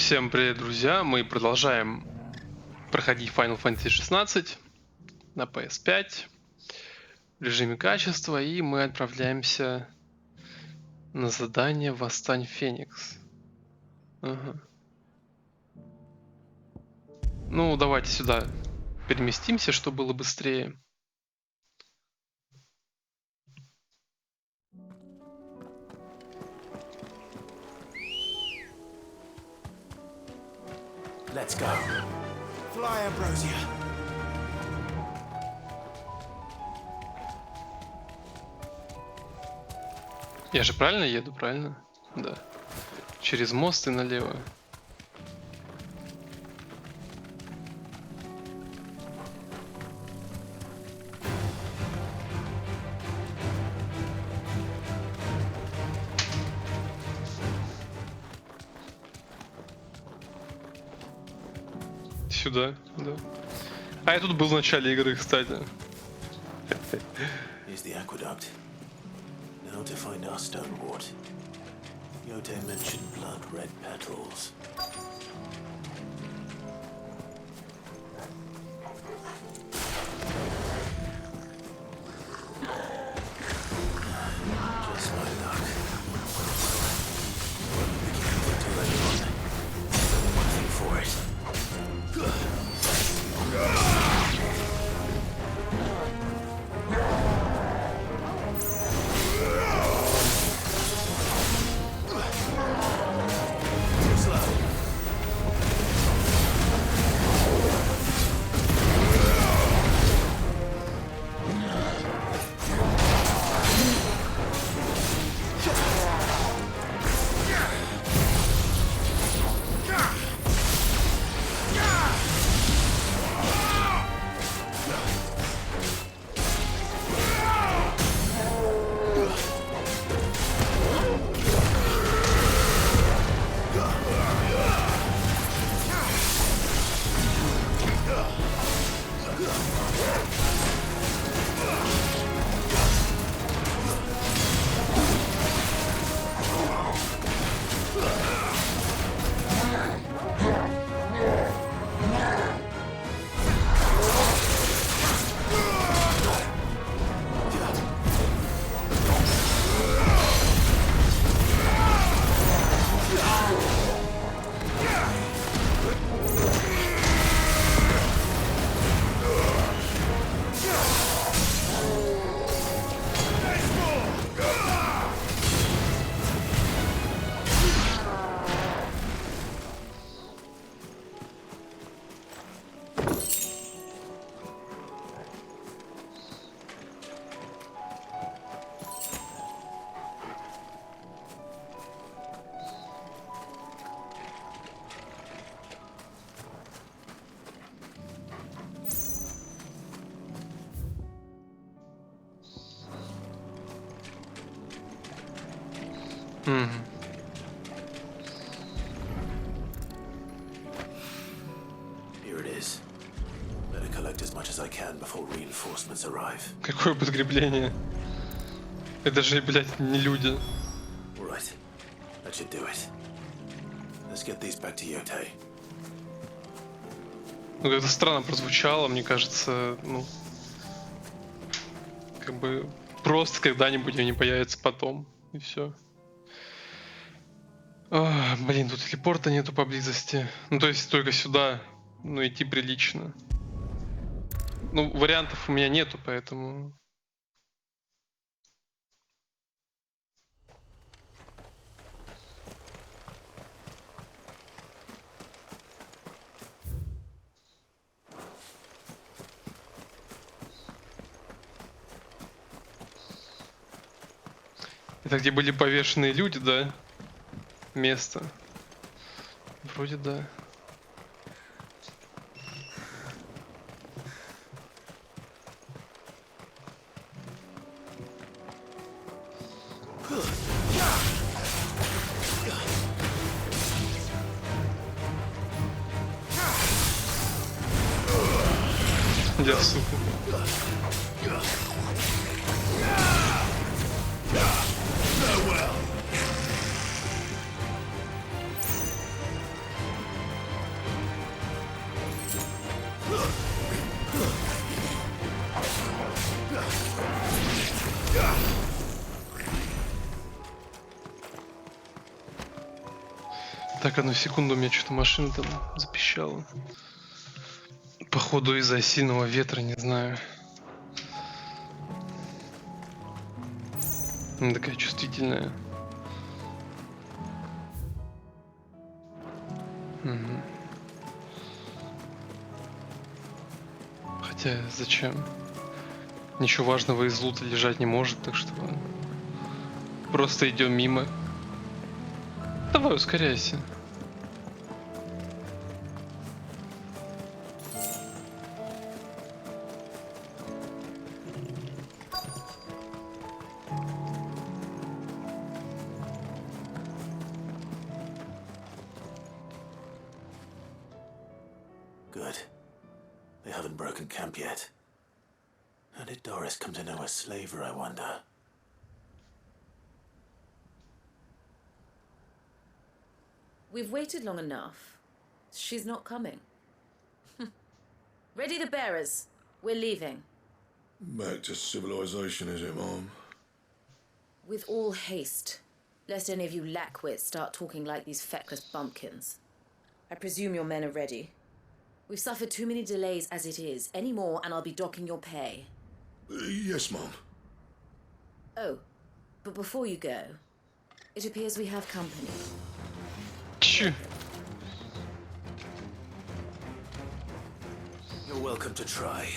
Всем привет, друзья! Мы продолжаем проходить Final Fantasy XVI на PS5 в режиме качества, и мы отправляемся на задание «Восстань Феникс». Ага. Ну, давайте сюда переместимся, чтобы было быстрее. Let's go. Fly, Ambrosia. Я же правильно еду, правильно? Да. Через мост и налево. Сюда, да. А я тут был в начале игры, кстати. Here's the aqueduct. Now to find our stone wart. Yote mentioned blood red petals. Just my luck. Tell anyone. One thing for it. Here it is. Better collect as much as I can before reinforcements arrive. Какое подкрепление? Это же, блядь, не люди. All right. That should do it. Let's get these back to Yote. Ну, как-то странно прозвучало, мне кажется, ну... Как бы просто когда-нибудь они появятся потом, и все. Блин, тут телепорта нету поблизости. Ну, то есть только сюда, ну, идти прилично. Ну, вариантов у меня нету, поэтому... Это где были повешенные люди, да? Место. Вроде да. Я, сука. Так, одну секунду, у меня что-то машина там запищала. Походу из-за сильного ветра, не знаю. Она такая чувствительная. Угу. Хотя зачем? Ничего важного из лута лежать не может, так что просто идем мимо. Давай, ускоряйся. Good. They haven't broken camp yet. How did Doris come to know a slaver, I wonder? We've waited long enough. She's not coming. Ready the bearers. We're leaving. Back to civilization, is it, Mom? With all haste, lest any of you lackwits start talking like these feckless bumpkins. I presume your men are ready. We've suffered too many delays as it is. Any more and I'll be docking your pay. Yes, Mom. Oh, but before you go, it appears we have company. Чё? You're welcome to try.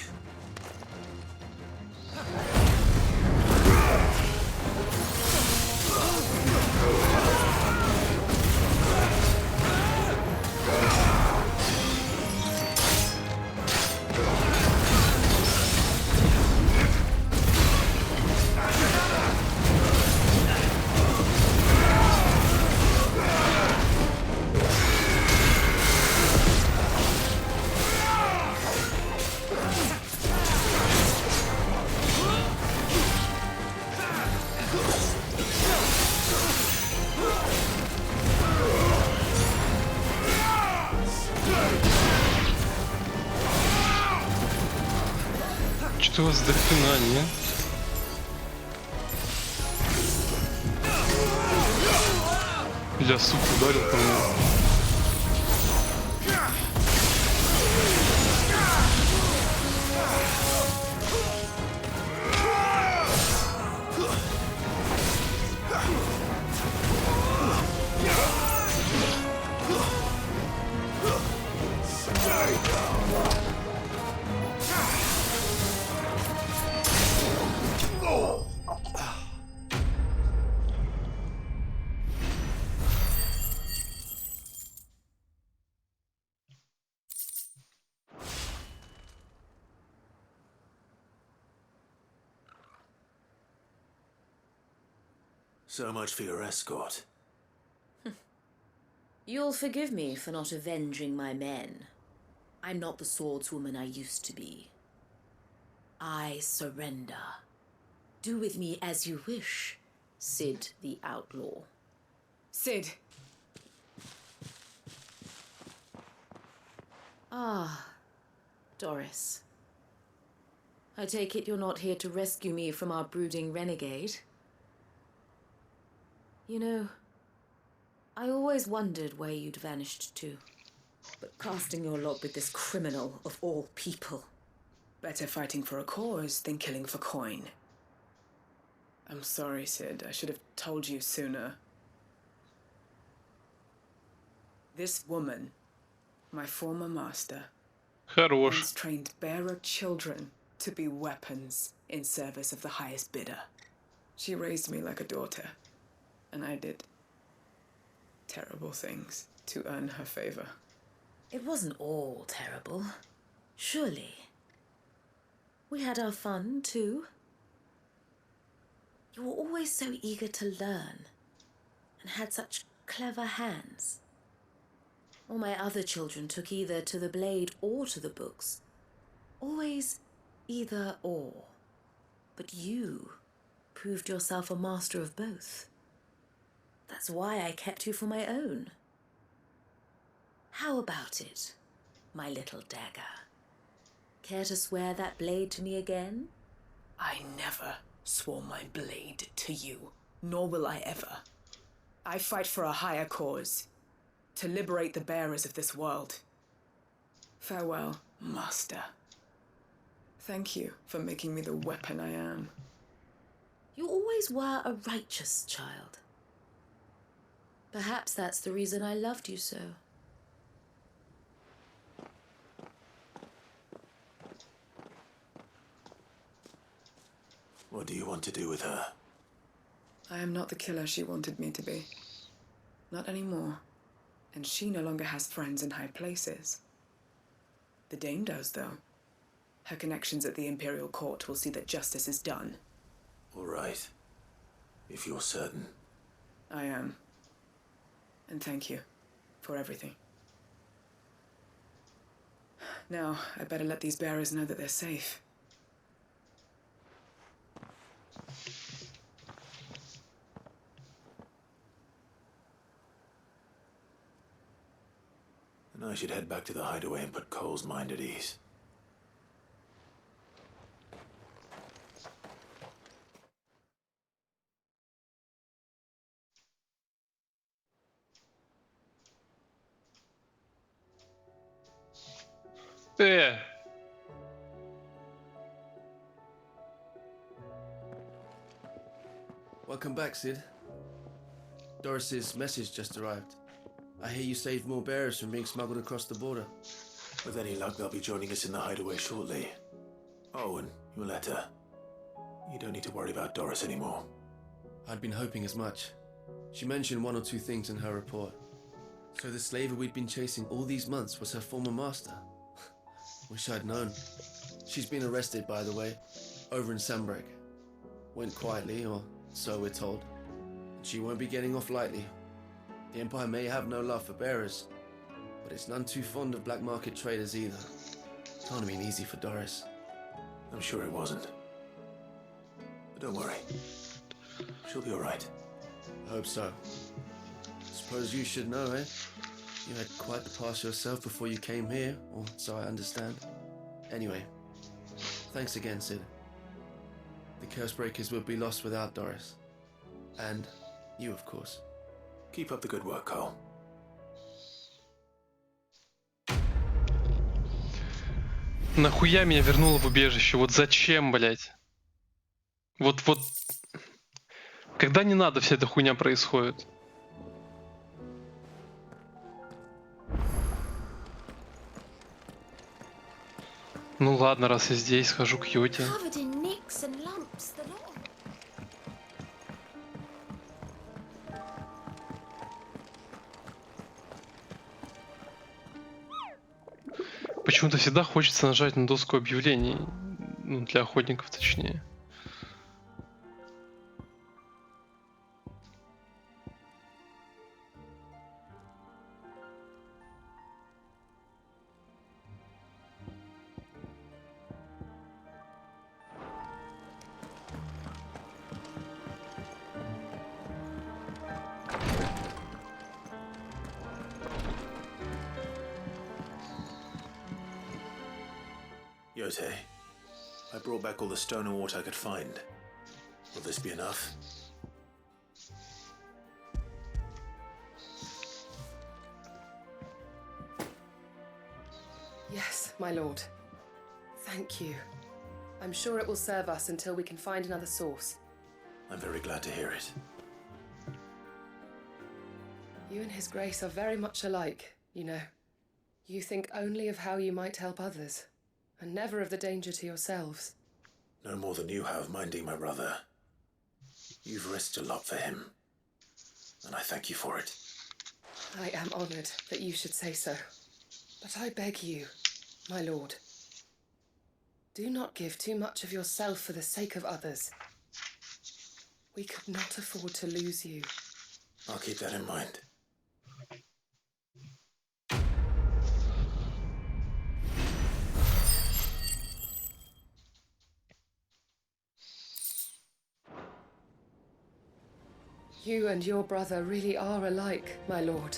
Что у вас до хрена, не? Я, сука, ударил по мне. So much for your escort. You'll forgive me for not avenging my men. I'm not the swordswoman I used to be. I surrender. Do with me as you wish, Sid the Outlaw. Sid. Ah, Doris. I take it you're not here to rescue me from our brooding renegade? You know, I always wondered where you'd vanished to. But casting your lot with this criminal of all people. Better fighting for a cause than killing for coin. I'm sorry, Sid. I should have told you sooner. This woman, my former master, Хорош. once trained bearer children to be weapons in service of the highest bidder. She raised me like a daughter, and I did terrible things to earn her favor. It wasn't all terrible, surely. We had our fun, too. You were always so eager to learn, and had such clever hands. All my other children took either to the blade or to the books. Always either or. But you proved yourself a master of both. That's why I kept you for my own. How about it, my little dagger? Care to swear that blade to me again? I never swore my blade to you, nor will I ever. I fight for a higher cause. to liberate the bearers of this world. Farewell, Master. Thank you for making me the weapon I am. You always were a righteous child. Perhaps that's the reason I loved you so. What do you want to do with her? I am not the killer she wanted me to be. Not anymore. And she no longer has friends in high places. The Dame does, though. Her connections at the Imperial Court will see that justice is done. All right. If you're certain. I am. And thank you for everything. Now, I better let these bearers know that they're safe. And I should head back to the hideaway and put Cole's mind at ease. Welcome back, Sid. Doris's message just arrived. I hear you saved more bearers from being smuggled across the border. With any luck, they'll be joining us in the hideaway shortly. Oh, and your letter. You don't need to worry about Doris anymore. I'd been hoping as much. She mentioned one or two things in her report. So the slaver we'd been chasing all these months was her former master. Wish I'd known. She's been arrested, by the way, over in Sambrek. Went quietly, or so we're told. She won't be getting off lightly. The Empire may have no love for bearers, but it's none too fond of black market traders either. Can't have been easy for Doris. I'm sure it wasn't. But don't worry. She'll be all right. I hope so. Suppose you should know, eh? You had quite the past yourself before you came here, or so I understand. Anyway, thanks again, Sid. The Cursebreakers would be lost without Doris. And you, of course. Keep up the good work, Cole. Нахуя меня вернуло в убежище? Вот зачем, блядь? Вот. Когда не надо, вся эта хуйня происходит. Ну ладно, раз я здесь, схожу к Йоте. Covered in nicks and lumps, the lot. Почему-то всегда хочется нажать на доску объявлений. Ну, для охотников точнее. Yote, I brought back all the stone and water I could find. Will this be enough? Yes, my lord. Thank you. I'm sure it will serve us until we can find another source. I'm very glad to hear it. You and His Grace are very much alike, you know. You think only of how you might help others, and never of the danger to yourselves. No more than you have minding my brother. You've risked a lot for him, and I thank you for it. I am honored that you should say so. But I beg you, my lord, do not give too much of yourself for the sake of others. We could not afford to lose you. I'll keep that in mind. You and your brother really are alike, my lord.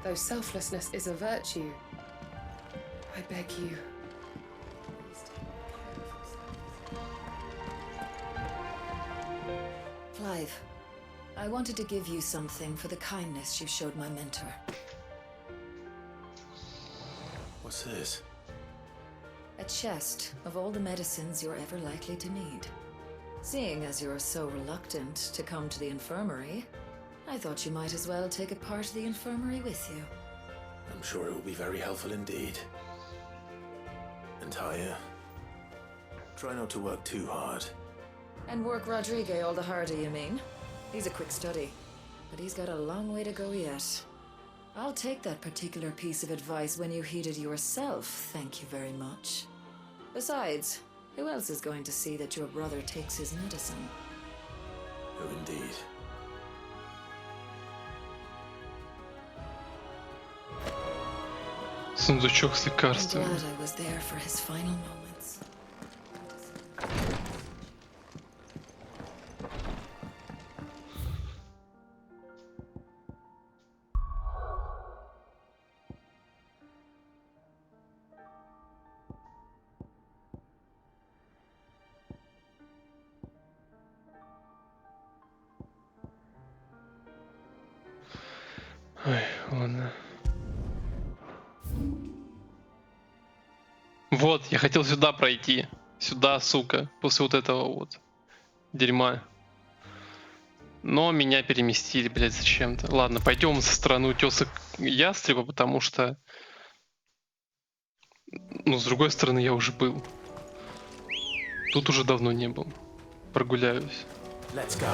Though selflessness is a virtue, I beg you. Clive, I wanted to give you something for the kindness you showed my mentor. What's this? A chest of all the medicines you're ever likely to need. Seeing as you're so reluctant to come to the infirmary, I thought you might as well take a part of the infirmary with you. I'm sure it will be very helpful indeed. And Taya, try not to work too hard. And work Rodrigue all the harder, you mean? He's a quick study, but he's got a long way to go yet. I'll take that particular piece of advice when you heed it yourself, thank you very much. Besides, who else is going to see that your brother takes his medicine? Oh, indeed. Сундучок с I'm лекарствами. glad I was there for his final moments. Ой, ладно. Вот, я хотел сюда пройти. Сюда, сука. После вот этого вот дерьма. Но меня переместили, блядь, зачем-то. Ладно, пойдем со стороны утеса ястреба, потому что... Ну, с другой стороны, я уже был. Тут уже давно не был. Прогуляюсь. Let's go.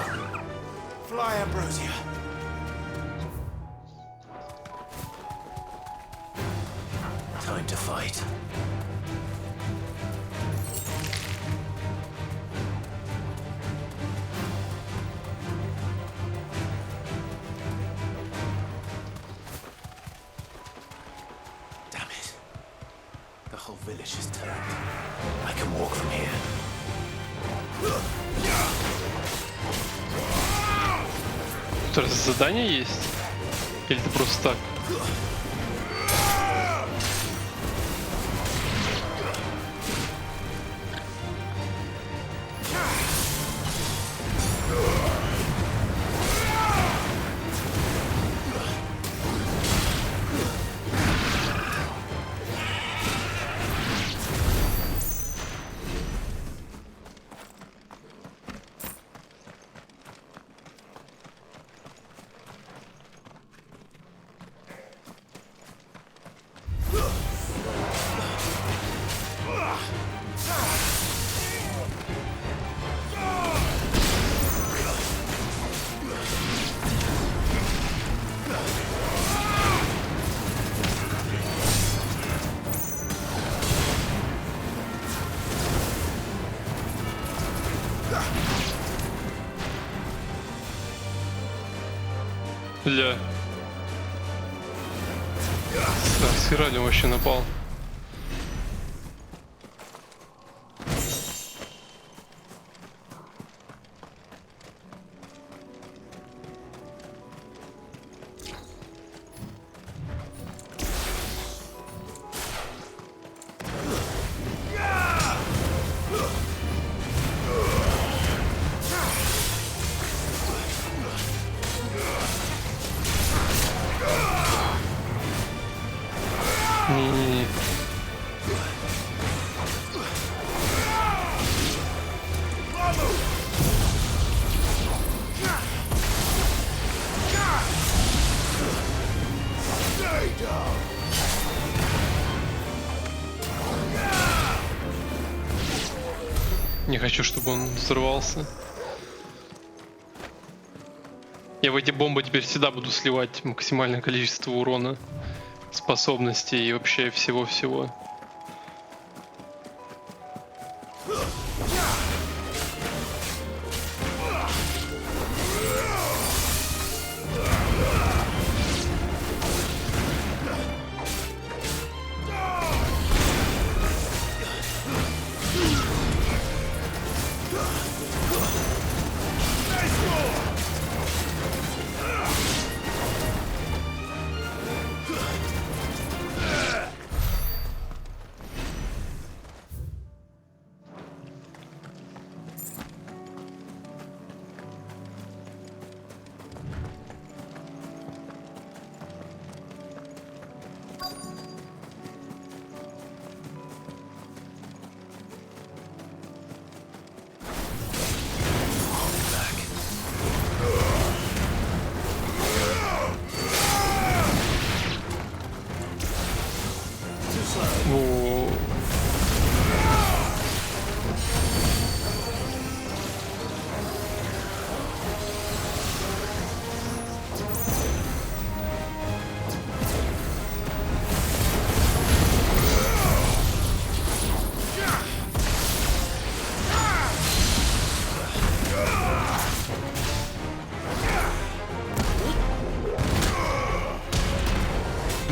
Fly, Ambrosia. Time to fight. Damn it. The whole village is turned. I can walk from here. Тут раз задание есть? Или это просто так? Бля. С Иралем вообще напал. Не-не-не. Не хочу, чтобы он взорвался. Я в эти бомбы теперь всегда буду сливать максимальное количество урона, способностей и вообще всего-всего.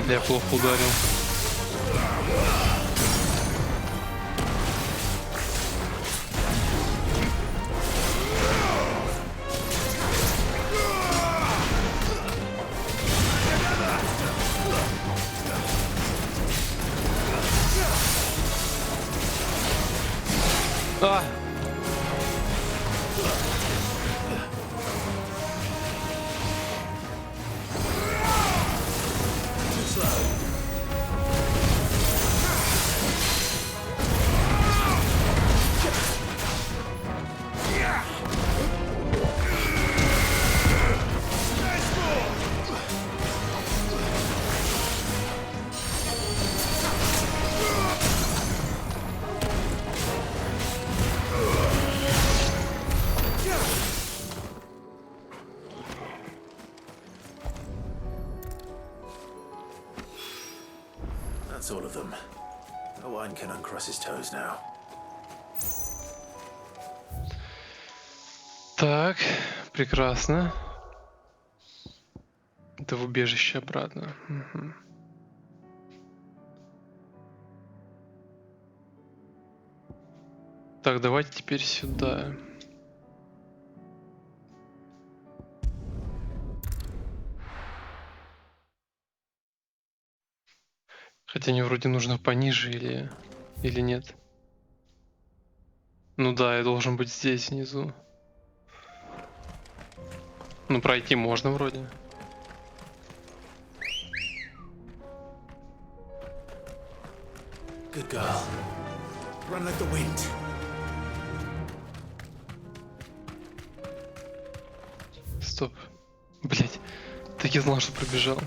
Я плохо ударил. А! That's all of them. Owen can uncross his toes now. Так, прекрасно. Это в убежище обратно. Угу. Так, давайте теперь сюда. Хотя мне вроде нужно пониже или нет. Ну да, я должен быть здесь внизу. Ну пройти можно вроде. Good girl. Run like the wind. Стоп. Блять. Так я знал, что пробежал.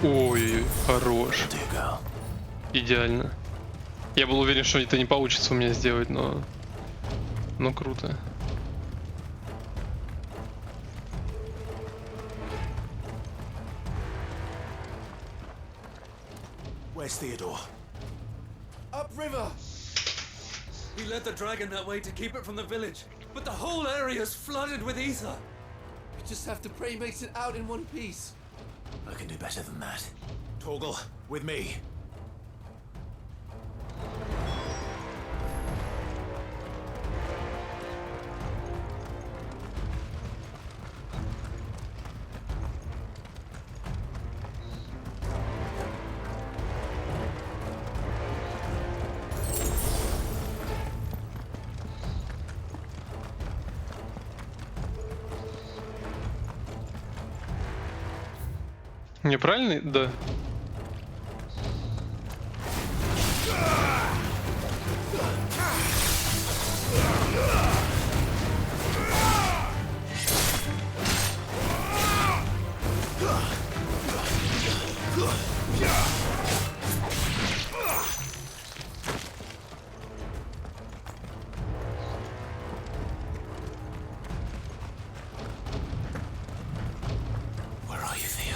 Ой, хорош. Dear girl. Идеально. Я был уверен, что это не получится у меня сделать, но... Ну, круто. Where's Theodore? Upriver! We led the dragon that way to keep it from the village, but the whole area is flooded with ether. We just have to pray he makes it out in one piece. I can do better than that. Torgal, with me. Неправильный? Да. Where are you, Theo?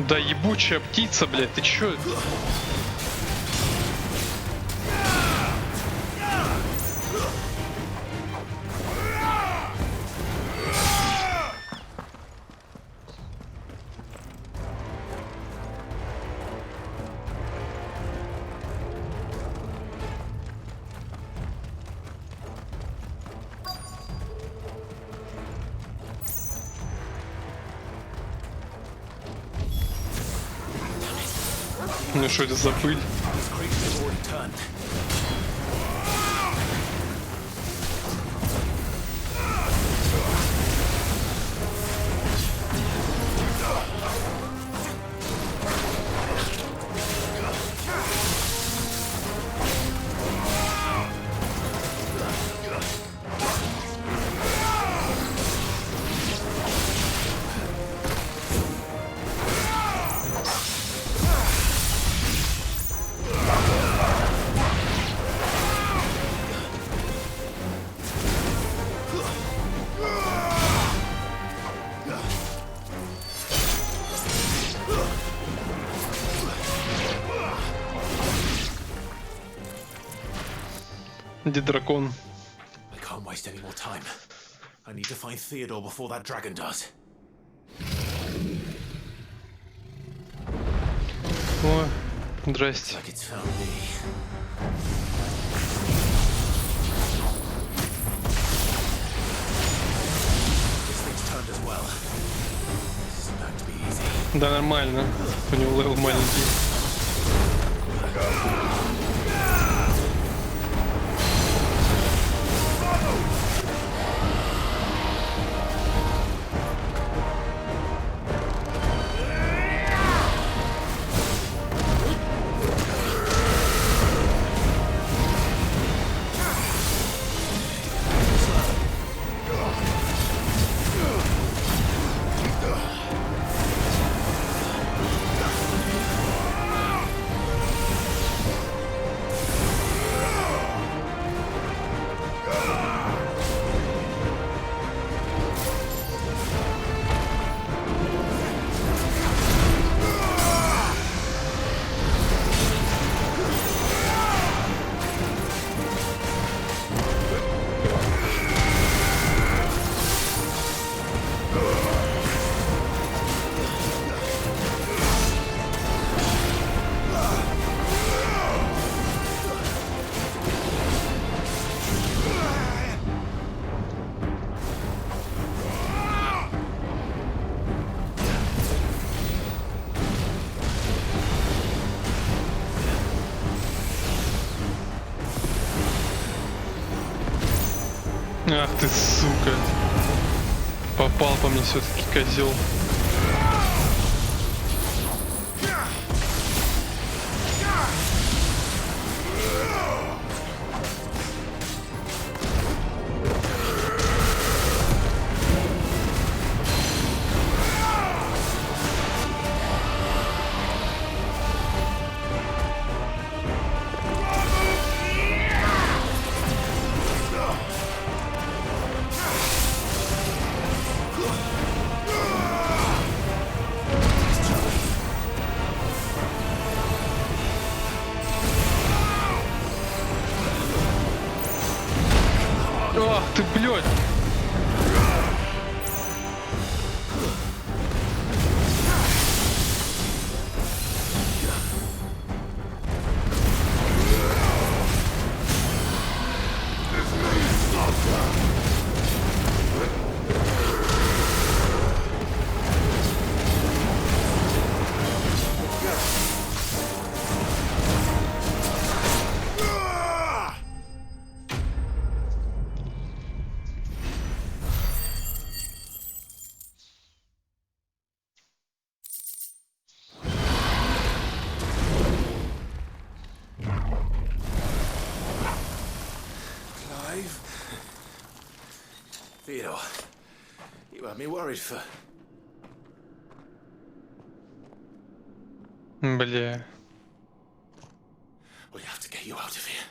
Да ебучая птица, блядь, ты чё? Ну что это за пыль? These creatures have already turned. Где дракон? I can't waste any more time. I need to find Theodore before that dragon does. О, здрасте. Like it's found me. This thing's turned as well. This isn't going to be easy. Да, нормально. У него левел маленький. Ах ты, сука. Попал по мне все-таки, козел. Ах ты, блядь! Clive? Theodore, you had me worried for... Бля. We have to get you out of here.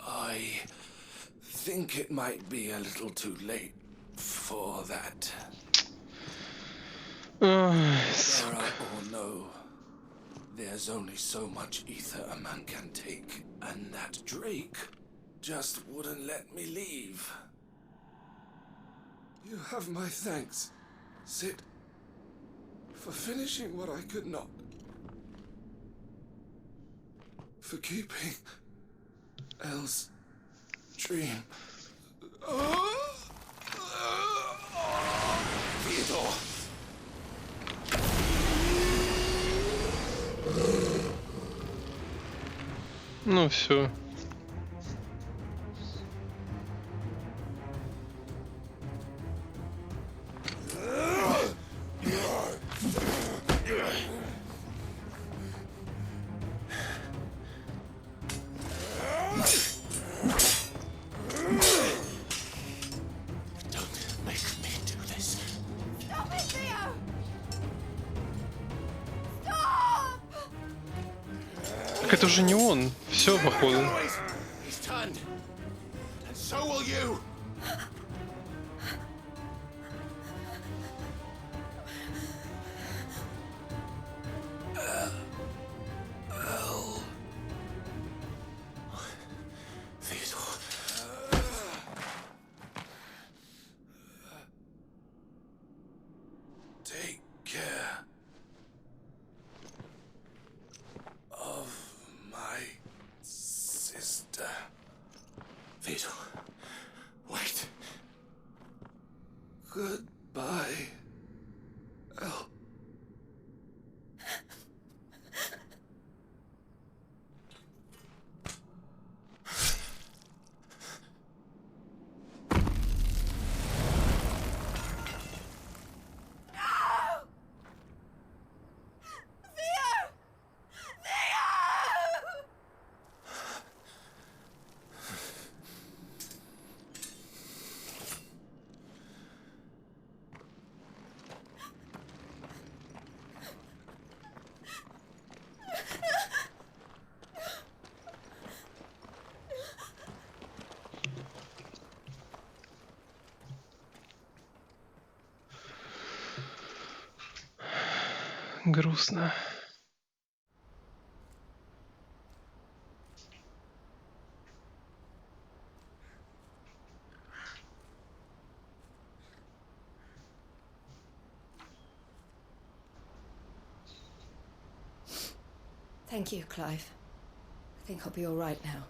I think it might be a little too late for that. Ой, There сука. are or no. There's only so much ether a man can take, and that Drake just wouldn't let me leave. You have my thanks, Sid, for finishing what I could not. For keeping Elle's dream. Theodore! Ну все. Don't make me do this. Stop it, Theo! Stop! Так это же не он. Все, походу. He's turned. And so will you. take care of my sister. Vito, wait. Goodbye, El. Грустно. Thank you, Clive. I think I'll be all right now.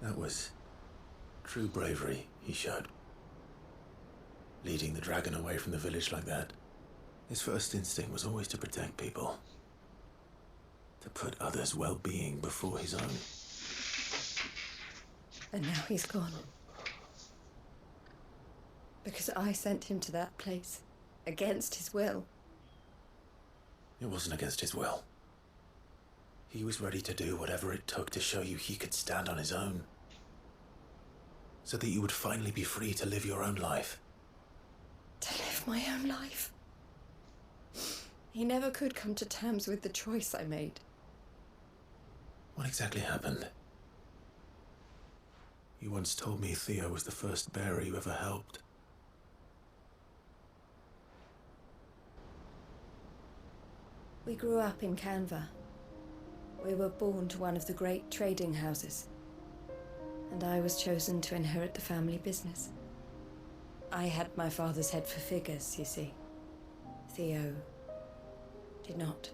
That was true bravery he showed. Leading the dragon away from the village like that. His first instinct was always to protect people. To put others' well-being before his own. And now he's gone. Because I sent him to that place. Against his will. It wasn't against his will. He was ready to do whatever it took to show you he could stand on his own. So that you would finally be free to live your own life. To live my own life. He never could come to terms with the choice I made. What exactly happened? You once told me Theo was the first bearer you ever helped. We grew up in Canva. We were born to one of the great trading houses. And I was chosen to inherit the family business. I had my father's head for figures, you see. Theo did not.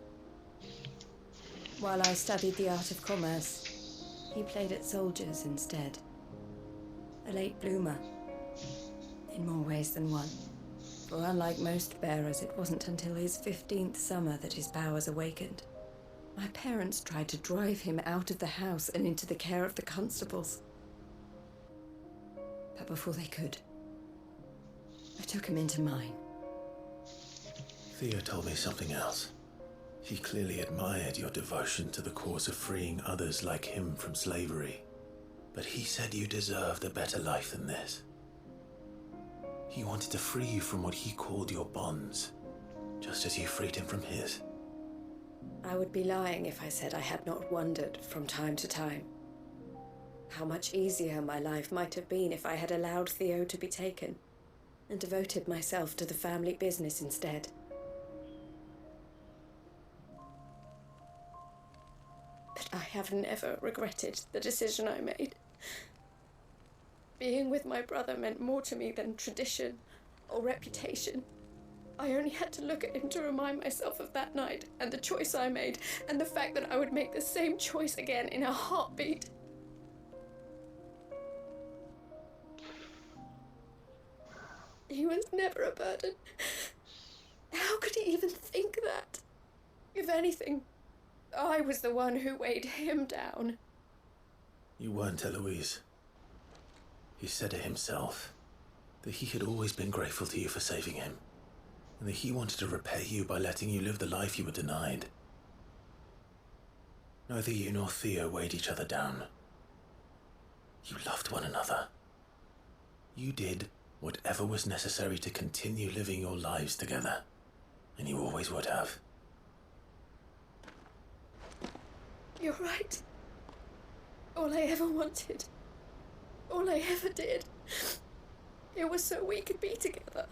While I studied the art of commerce, he played at soldiers instead. A late bloomer, in more ways than one. For unlike most bearers, it wasn't until his 15th summer that his powers awakened. My parents tried to drive him out of the house and into the care of the constables. But before they could, I took him into mine. Theo told me something else. He clearly admired your devotion to the cause of freeing others like him from slavery. But he said you deserved a better life than this. He wanted to free you from what he called your bonds, just as you freed him from his. I would be lying if I said I had not wondered from time to time how much easier my life might have been if I had allowed Theo to be taken and devoted myself to the family business instead. But I have never regretted the decision I made. Being with my brother meant more to me than tradition or reputation. I only had to look at him to remind myself of that night and the choice I made and the fact that I would make the same choice again in a heartbeat. He was never a burden. How could he even think that? If anything, I was the one who weighed him down. You weren't, Eloise. He said it himself, that he had always been grateful to you for saving him, and that he wanted to repay you by letting you live the life you were denied. Neither you nor Theo weighed each other down. You loved one another. You did whatever was necessary to continue living your lives together, and you always would have. You're right. All I ever wanted, all I ever did, it was so we could be together.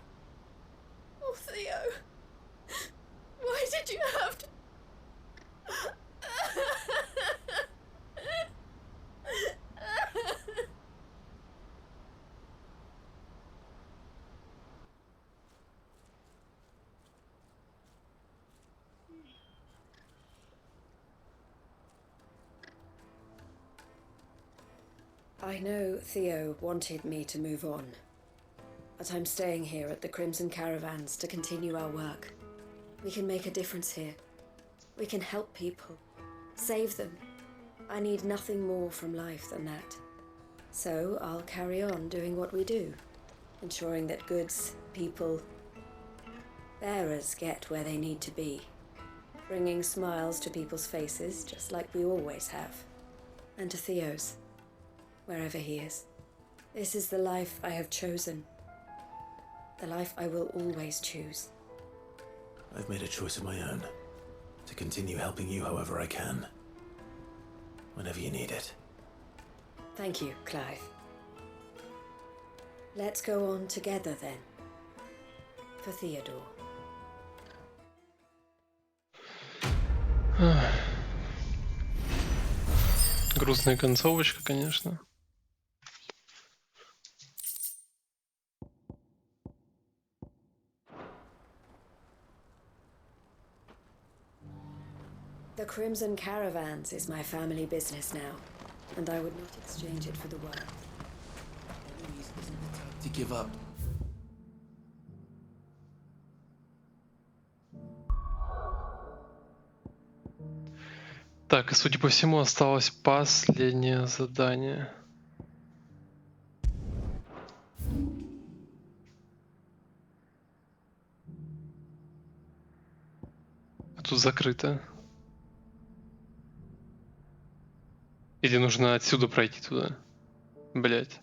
Oh, Theo, why did you have to... I know Theo wanted me to move on, but I'm staying here at the Crimson Caravans to continue our work. We can make a difference here. We can help people, save them. I need nothing more from life than that. So I'll carry on doing what we do, ensuring that goods, people, bearers get where they need to be, bringing smiles to people's faces just like we always have, and to Theo's, wherever he is. This is the life I have chosen, the life I will always choose. I've made a choice of my own, to continue helping you however I can, whenever you need it. Thank you, Clive. Let's go on together then, for Theodore. Грустная концовочка, конечно. The Crimson Caravans is my family business now, and I would not exchange it for the world. Enemies isn't the time to give up. Так, и судя по всему, осталось последнее задание. А тут закрыто. Или нужно отсюда пройти туда? Блять.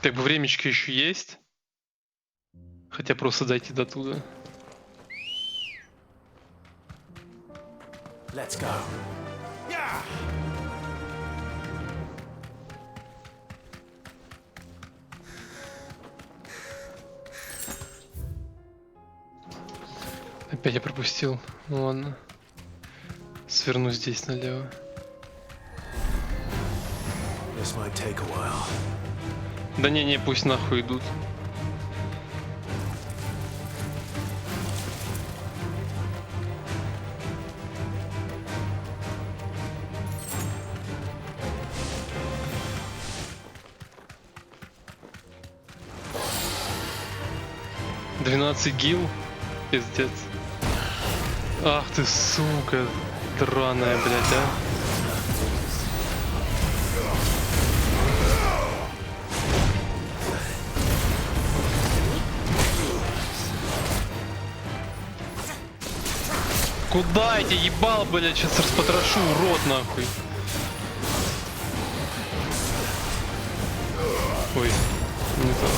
Так бы времечко еще есть. Хотя просто дойти до туда. Let's go. Опять я пропустил. Ну ладно. Сверну здесь налево. This might take a while. Да не, пусть нахуй идут. Гил, пиздец. Ах ты, сука, драная, блядь, а. Куда я тебя ебал, блядь, сейчас распотрошу, урод, нахуй. Ой, не то.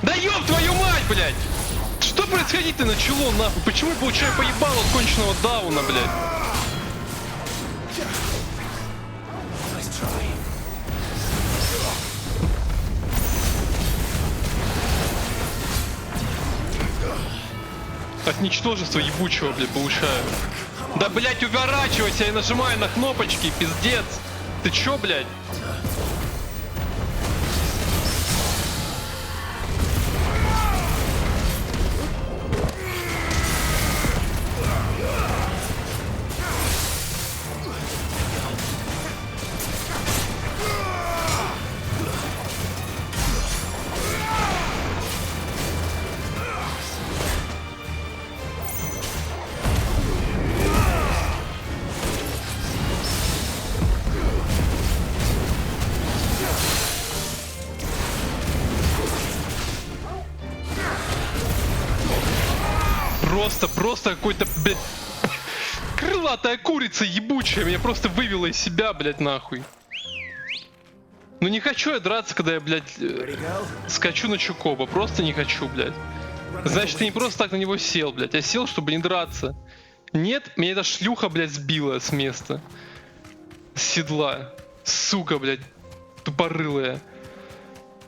Да ёб твою мать, блядь! Что происходит-то начало, нахуй? Почему я получаю поебало от конченого дауна, блядь? От ничтожества ебучего, блядь, получаю. Да, блядь, уворачивайся, я нажимаю на кнопочки, пиздец. Ты чё, блядь? Просто какой-то, блядь, крылатая курица ебучая меня просто вывела из себя, блядь, нахуй. Ну не хочу я драться, когда я, блядь, скачу на Чукоба. Просто не хочу, блядь. Значит, ты не просто так на него сел, блядь. Я сел, чтобы не драться. Нет, меня эта шлюха, блядь, сбила с места. С седла. Сука, блядь, тупорылая.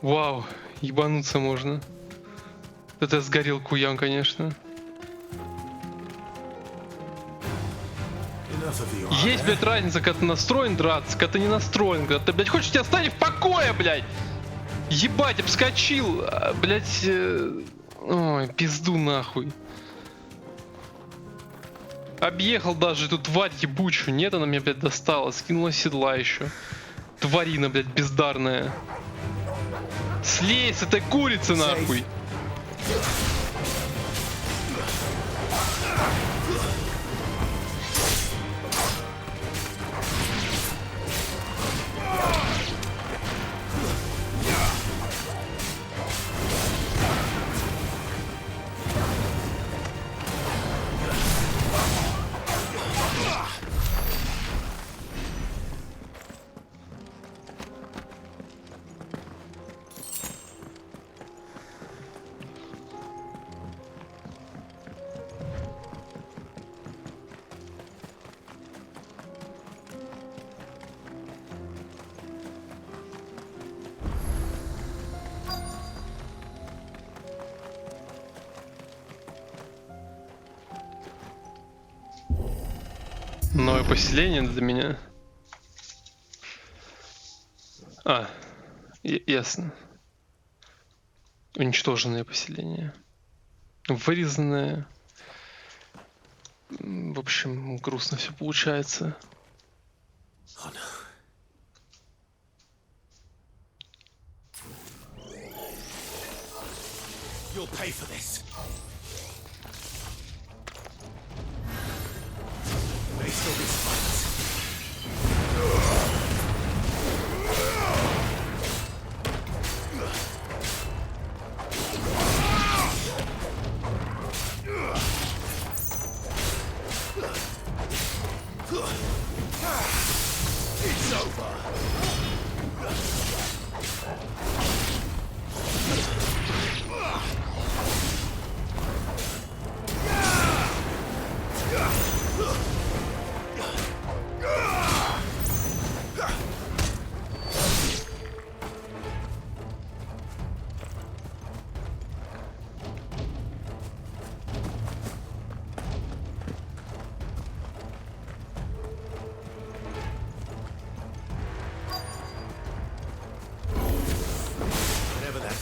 Вау, ебануться можно. Это сгорел куян, конечно. Есть, блядь, разница, когда ты настроен драться, когда ты не настроен, когда ты, блядь, хочешь тебя оставить в покое, блядь. Ебать, обскочил, блядь, ой, пизду нахуй. Объехал даже эту тварь ебучую. Нет, она меня, блядь, достала. Скинула с седла еще. Тварина, блядь, бездарная. Слезь с этой курицы, нахуй. Новое поселение для меня. Ясно. Уничтоженное поселение. Вырезанное. В общем, грустно все получается. Oh, no. You'll pay for this. May still be spikes. It's over.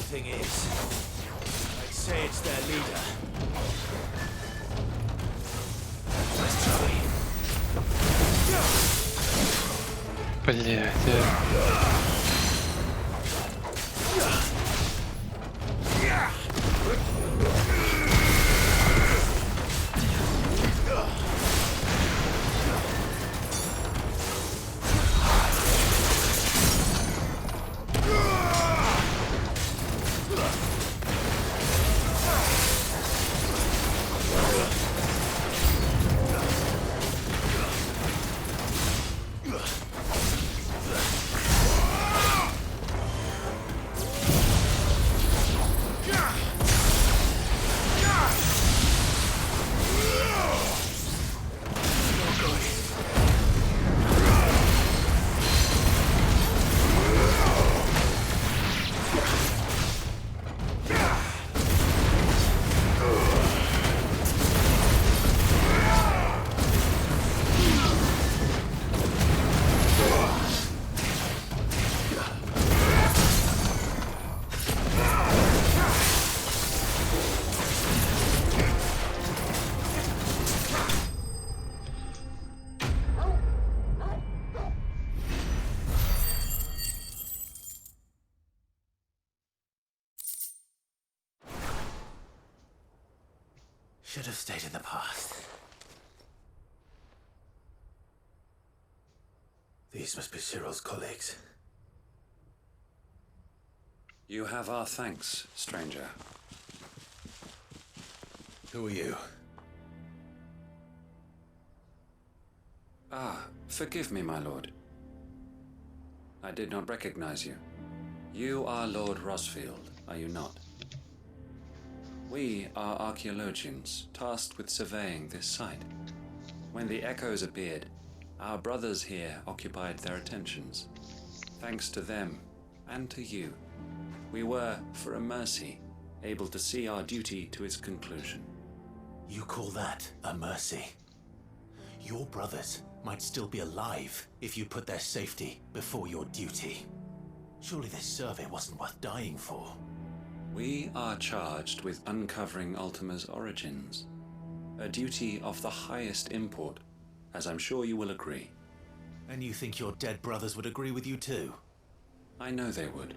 Thing is, I'd say it's their leader. Let's try. Блядь. Should have stayed in the past. These must be Cyril's colleagues. You have our thanks, stranger. Who are you? Forgive me, my lord. I did not recognize you. You are Lord Rosfield, are you not? We are archaeologians, tasked with surveying this site. When the echoes appeared, our brothers here occupied their attentions. Thanks to them, and to you, we were, for a mercy, able to see our duty to its conclusion. You call that a mercy? Your brothers might still be alive if you put their safety before your duty. Surely this survey wasn't worth dying for. We are charged with uncovering Ultima's origins. a duty of the highest import, as I'm sure you will agree. And you think your dead brothers would agree with you too? I know they would.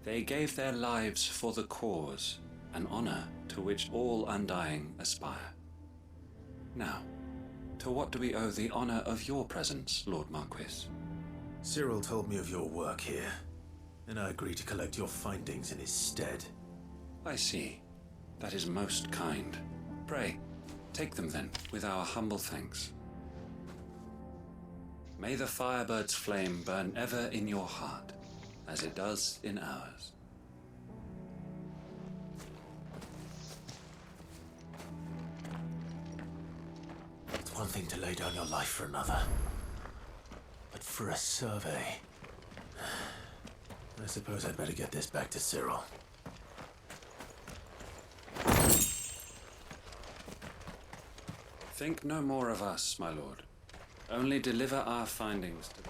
They gave their lives for the cause, an honor to which all undying aspire. Now, to what do we owe the honor of your presence, Lord Marquis? Cyril told me of your work here, and I agreed to collect your findings in his stead. I see. That is most kind. Pray, take them then, with our humble thanks. May the firebird's flame burn ever in your heart, as it does in ours. It's one thing to lay down your life for another, but for a survey... I suppose I'd better get this back to Cyril. Think no more of us, my lord. Only deliver our findings to the...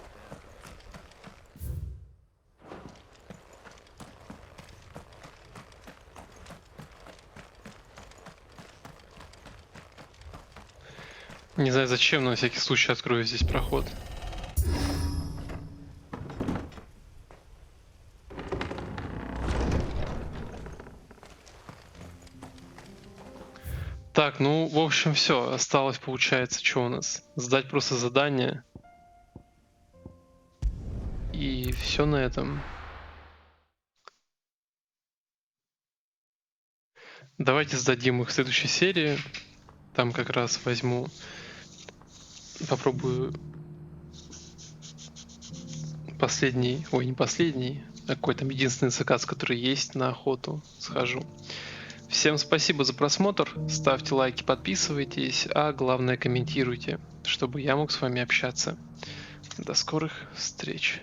Не знаю зачем, но на всякий случай открою здесь проход. Так, ну, в общем, все. Осталось, получается, что у нас? Сдать просто задание. И все на этом. Давайте сдадим их в следующей серии. Там как раз возьму... Попробую... Последний... Ой, не последний. А какой там единственный заказ, который есть на охоту. Схожу. Всем спасибо за просмотр, ставьте лайки, подписывайтесь, а главное комментируйте, чтобы я мог с вами общаться. До скорых встреч.